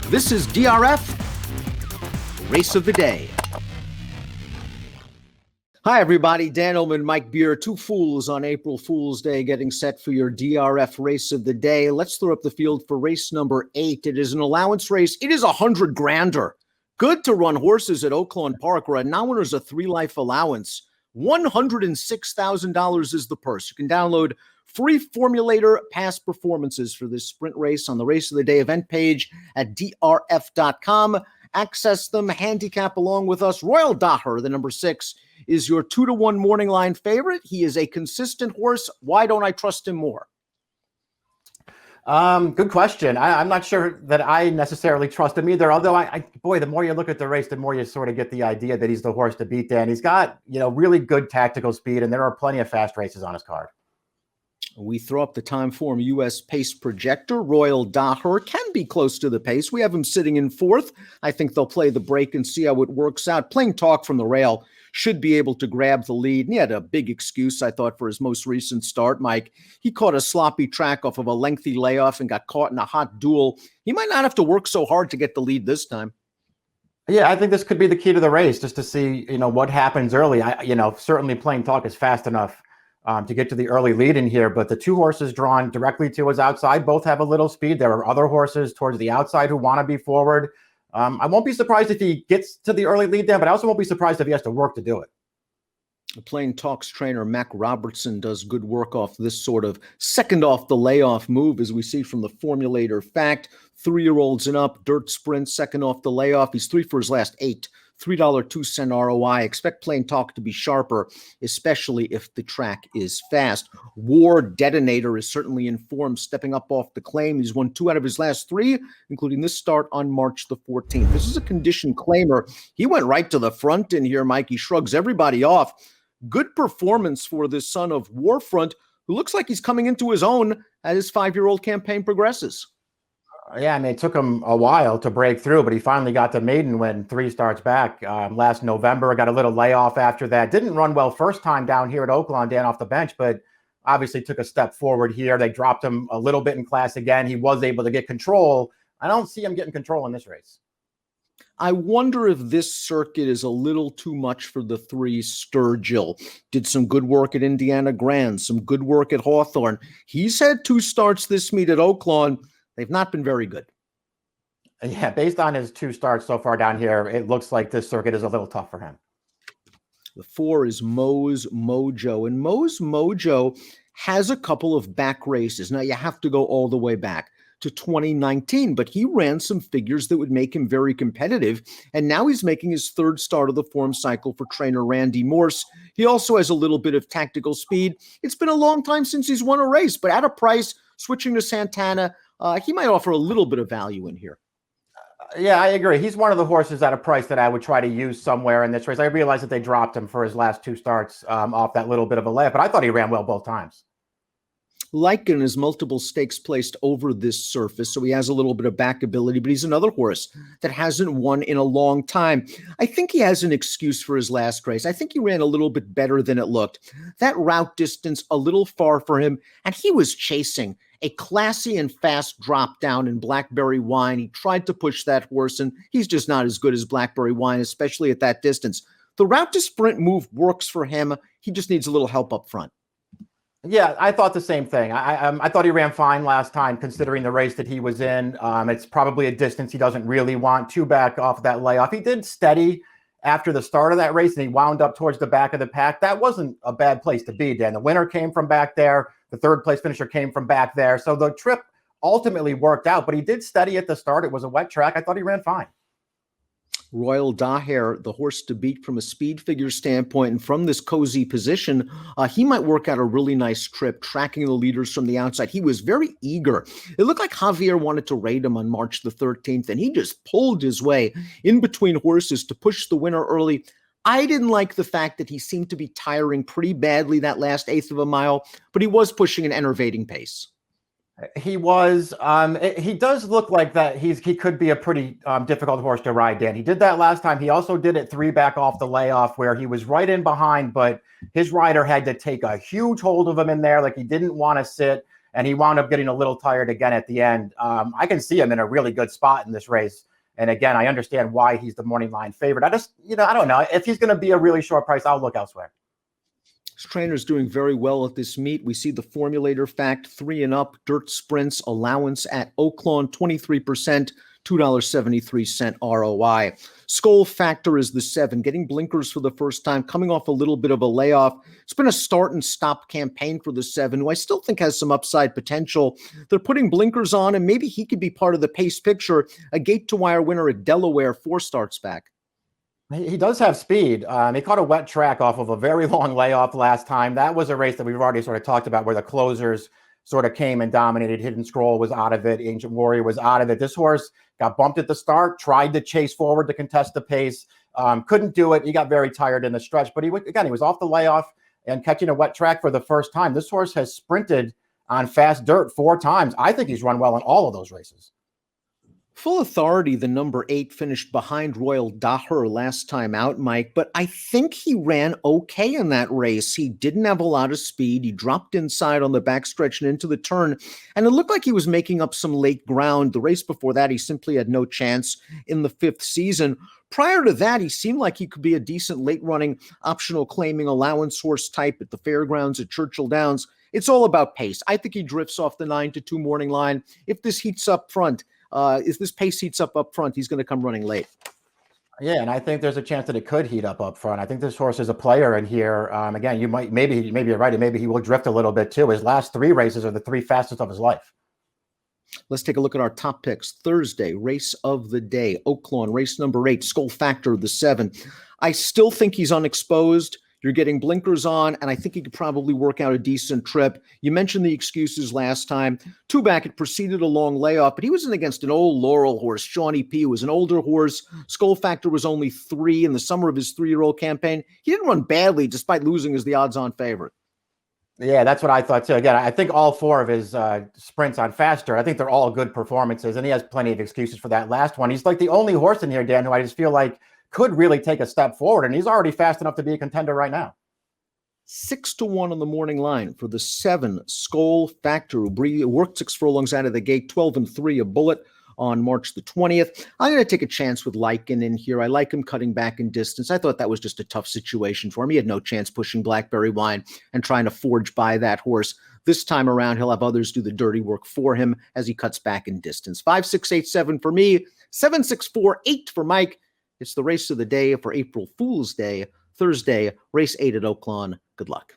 This is DRF Race of the Day. Hi, everybody. Dan Illman, Mike Beer, two fools on April Fool's Day getting set for your DRF Race of the Day. Let's throw up the field for race number 8. It is an allowance race. It is $100,000. Good to run horses at Oaklawn Park, where a non-winner's a 3-life allowance. $106,000 is the purse. You can download free formulator past performances for this sprint race on the Race of the Day event page at drf.com. Access them, handicap along with us. Royal Daher, the number 6, is your 2-1 morning line favorite. He is a consistent horse. Why don't I trust him more? Good question. I'm not sure that I necessarily trust him either. Although, boy, the more you look at the race, the more you sort of get the idea that he's the horse to beat. Dan, he's got really good tactical speed, and there are plenty of fast races on his card. We throw up the time form U.S. pace projector. Royal Daher can be close to the pace. We have him sitting in 4th. I think they'll play the break and see how it works out. Playing talk from the rail should be able to grab the lead. And he had a big excuse, I thought, for his most recent start, Mike. He caught a sloppy track off of a lengthy layoff and got caught in a hot duel. He might not have to work so hard to get the lead this time. Yeah, I think this could be the key to the race, just to see, what happens early. Certainly playing talk is fast enough to get to the early lead in here, but the two horses drawn directly to his outside both have a little speed. There are other horses towards the outside who want to be forward. I won't be surprised if he gets to the early lead there, but I also won't be surprised if he has to work to do it. Playing talks trainer Mac Robertson does good work off this sort of second off the layoff move, as we see from the formulator fact. 3-year-olds and up, dirt sprint, second off the layoff. He's 3 for his last 8. $3.02 ROI. Expect playing talk to be sharper, especially if the track is fast. War Detonator is certainly in form, stepping up off the claim. He's won 2 out of his last 3, including this start on March the 14th. This is a condition claimer. He went right to the front in here, Mike. He shrugs everybody off. Good performance for this son of Warfront, who looks like he's coming into his own as his 5-year-old campaign progresses. Yeah, it took him a while to break through, but he finally got the maiden win 3 starts back last November. Got a little layoff after that. Didn't run well first time down here at Oaklawn, Dan, off the bench, but obviously took a step forward here. They dropped him a little bit in class again. He was able to get control. I don't see him getting control in this race. I wonder if this circuit is a little too much for the 3 Sturgill. Did some good work at Indiana Grand, some good work at Hawthorne. He's had 2 starts this meet at Oaklawn. They've not been very good. Yeah, based on his 2 starts so far down here, it looks like this circuit is a little tough for him. The 4 is Mo's Mojo. And Mo's Mojo has a couple of back races. Now, you have to go all the way back to 2019, but he ran some figures that would make him very competitive. And now he's making his 3rd start of the form cycle for trainer Randy Morse. He also has a little bit of tactical speed. It's been a long time since he's won a race, but at a price, switching to Santana, he might offer a little bit of value in here. Yeah, I agree. He's one of the horses at a price that I would try to use somewhere in this race. I realized that they dropped him for his last 2 starts off that little bit of a layup, but I thought he ran well both times. Lycan has multiple stakes placed over this surface, so he has a little bit of backability, but he's another horse that hasn't won in a long time. I think he has an excuse for his last race. I think he ran a little bit better than it looked. That route distance a little far for him, and he was chasing a classy and fast drop down in Blackberry Wine. He tried to push that horse, and he's just not as good as Blackberry Wine, especially at that distance. The route to sprint move works for him. He just needs a little help up front. Yeah, I thought the same thing. I thought he ran fine last time, considering the race that he was in. It's probably a distance he doesn't really want. 2 back off that layoff. He did steady after the start of that race, and he wound up towards the back of the pack. That wasn't a bad place to be, Dan. The winner came from back there. The 3rd place finisher came from back there. So the trip ultimately worked out, but he did steady at the start. It was a wet track. I thought he ran fine. Royal Daher, the horse to beat from a speed figure standpoint, and from this cozy position, he might work out a really nice trip, tracking the leaders from the outside. He was very eager. It looked like Javier wanted to raid him on March the 13th, and he just pulled his way in between horses to push the winner early. I didn't like the fact that he seemed to be tiring pretty badly that last 1/8 of a mile, but he was pushing an enervating pace. He was. He does look like that. He could be a pretty difficult horse to ride, Dan. He did that last time. He also did it 3 back off the layoff, where he was right in behind, but his rider had to take a huge hold of him in there, like he didn't want to sit. and he wound up getting a little tired again at the end. I can see him in a really good spot in this race. And again, I understand why he's the morning line favorite. I just, I don't know. If he's going to be a really short price, I'll look elsewhere. This trainer's doing very well at this meet. We see the formulator fact, 3 and up, dirt sprints allowance at Oaklawn, 23%, $2.73 ROI. Skull Factor is the 7, getting blinkers for the first time, coming off a little bit of a layoff. It's been a start and stop campaign for the 7, who I still think has some upside potential. They're putting blinkers on, and maybe he could be part of the pace picture. A gate-to-wire winner at Delaware 4 starts back. He does have speed. He caught a wet track off of a very long layoff last time. That was a race that we've already sort of talked about, where the closers sort of came and dominated. Hidden Scroll was out of it. Ancient Warrior was out of it. This horse got bumped at the start, tried to chase forward to contest the pace, couldn't do it. He got very tired in the stretch, but he was off the layoff and catching a wet track for the first time. This horse has sprinted on fast dirt 4 times. I think he's run well in all of those races. Full Authority, the number 8, finished behind Royal Daher last time out, Mike, but I think he ran okay in that race. He didn't have a lot of speed. He dropped inside on the backstretch and into the turn, and it looked like he was making up some late ground. The race before that, he simply had no chance in the 5th season. Prior to that, he seemed like he could be a decent late-running, optional claiming allowance horse type at the fairgrounds at Churchill Downs. It's all about pace. I think he drifts off the 9-2 morning line. If this heats up front, if this pace heats up front, he's going to come running late. Yeah, and I think there's a chance that it could heat up front. I think this horse is a player in here. Again, maybe you're right, and maybe he will drift a little bit too. His last 3 races are the 3 fastest of his life. Let's take a look at our top picks. Thursday, race of the day, Oaklawn, race number 8, Skull Factor, the 7. I still think he's unexposed. You're getting blinkers on, and I think he could probably work out a decent trip. You mentioned the excuses last time. 2 back, it preceded a long layoff, but he was in against an old Laurel horse. Shawnee P was an older horse. Skull Factor was only 3 in the summer of his 3-year-old campaign. He didn't run badly, despite losing as the odds-on favorite. Yeah, that's what I thought too. Again, I think all 4 of his sprints on faster, I think they're all good performances, and he has plenty of excuses for that last one. He's like the only horse in here, Dan, who I just feel like could really take a step forward, and he's already fast enough to be a contender right now. 6-1 on the morning line for the 7, Skull Factor, who worked 6 furlongs out of the gate, 12-3, a bullet on March the 20th. I'm going to take a chance with Lycan in here. I like him cutting back in distance. I thought that was just a tough situation for him. He had no chance pushing Blackberry Wine and trying to forge by that horse. This time around, he'll have others do the dirty work for him as he cuts back in distance. 5, 6, 8, 7 for me, 7, 6, 4, 8 for Mike. It's the race of the day for April Fool's Day, Thursday, race 8 at Oaklawn. Good luck.